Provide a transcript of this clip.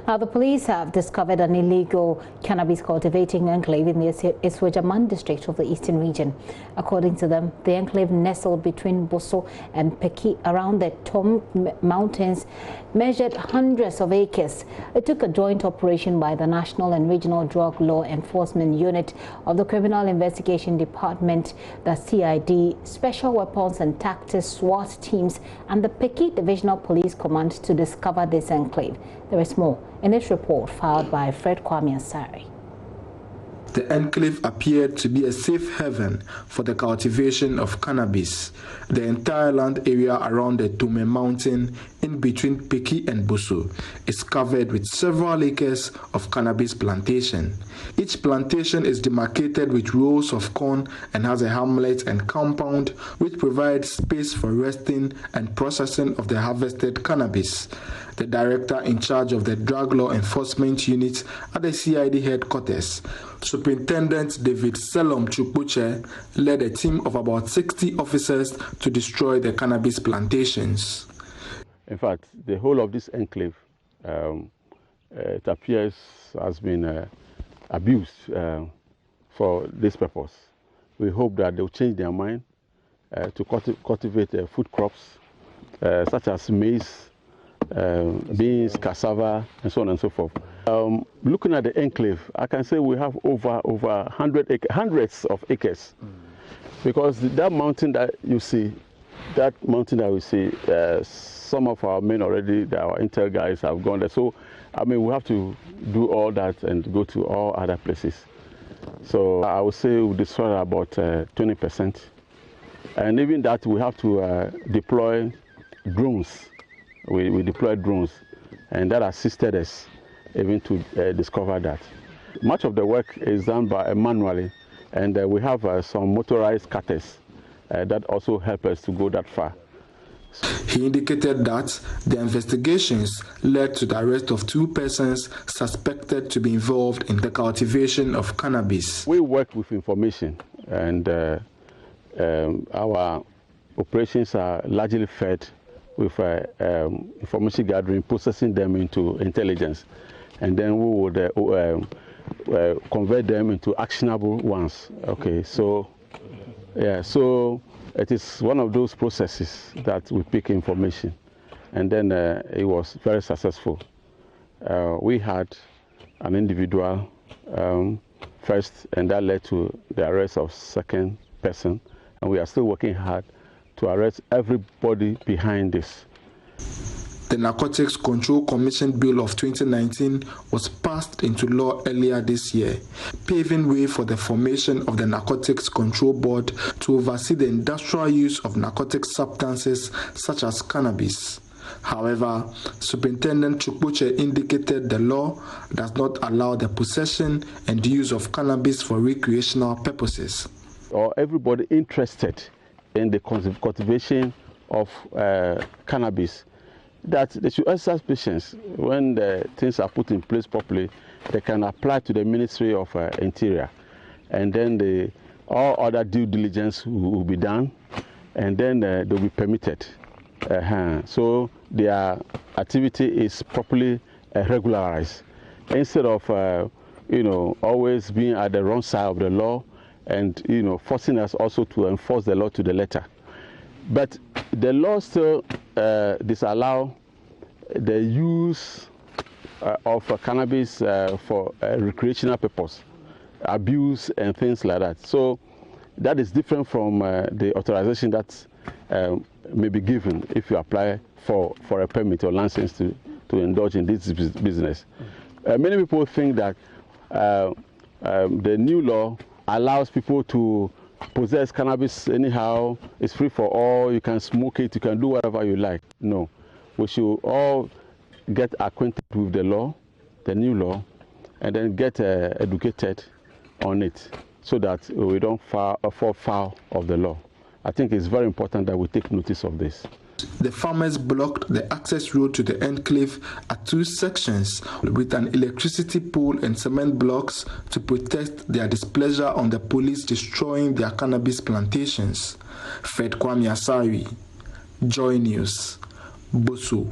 Now, the police have discovered an illegal cannabis cultivating enclave in the Asuogyaman district of the eastern region. According to them, the enclave nestled between Boso and Peki around the Tom Mountains measured hundreds of acres. It took a joint operation by the National and Regional Drug Law Enforcement Unit of the Criminal Investigation Department, the CID, Special Weapons and Tactics SWAT teams, and the Peki Divisional Police Command to discover this enclave. There is more in this report filed by Asuogyaman. The enclave appeared to be a safe haven for the cultivation of cannabis. The entire land area around the Tome Mountain, in between Peki and Boso, is covered with several acres of cannabis plantation. Each plantation is demarcated with rows of corn and has a hamlet and compound which provides space for resting and processing of the harvested cannabis. The director in charge of the Drug Law Enforcement Unit at the CID headquarters, Superintendent David Selom Chukbuche, led a team of about 60 officers to destroy the cannabis plantations. In fact, the whole of this enclave, it appears, has been abused for this purpose. We hope that they'll change their mind to cultivate food crops such as maize, beans, cassava, and so on and so forth. Looking at the enclave, I can say we have over 100 of acres, because that mountain that you see, some of our men already, our intel guys have gone there. So, I mean, we have to do all that and go to all other places. So I would say we destroy about 20%. And even that, we have to deploy drones. We deployed drones, and that assisted us even to discover that. Much of the work is done by manually, and we have some motorized cutters that also help us to go that far. He indicated that the investigations led to the arrest of 2 persons suspected to be involved in the cultivation of cannabis. We work with information, and our operations are largely fed with information gathering, processing them into intelligence, and then we would convert them into actionable ones. Okay, so yeah, so it is one of those processes that we pick information, and then it was very successful. We had an individual first, and that led to the arrest of second person, and we are still working hard to arrest everybody behind this. The Narcotics Control Commission Bill of 2019 was passed into law earlier this year, paving way for the formation of the Narcotics Control Board to oversee the industrial use of narcotic substances such as cannabis. However, Superintendent Chukbuche indicated the law does not allow the possession and use of cannabis for recreational purposes. Or everybody interested in the cultivation of cannabis, that they should exercise patience. When the things are put in place properly, they can apply to the Ministry of Interior, and then all other due diligence will be done, and then they'll be permitted. So their activity is properly regularized, instead of always being at the wrong side of the law, and forcing us also to enforce the law to the letter. But the law still disallow the use of cannabis for recreational purpose, abuse and things like that. So that is different from the authorization that may be given if you apply for a permit or license to indulge in this business. Many people think that the new law allows people to possess cannabis anyhow, it's free for all, you can smoke it, you can do whatever you like. No, we should all get acquainted with the law, the new law, and then get educated on it so that we don't fall foul of the law. I think it's very important that we take notice of this. The farmers blocked the access road to the enclave at 2 sections with an electricity pole and cement blocks to protest their displeasure on the police destroying their cannabis plantations. Asuogyaman, JoyNews, Boso.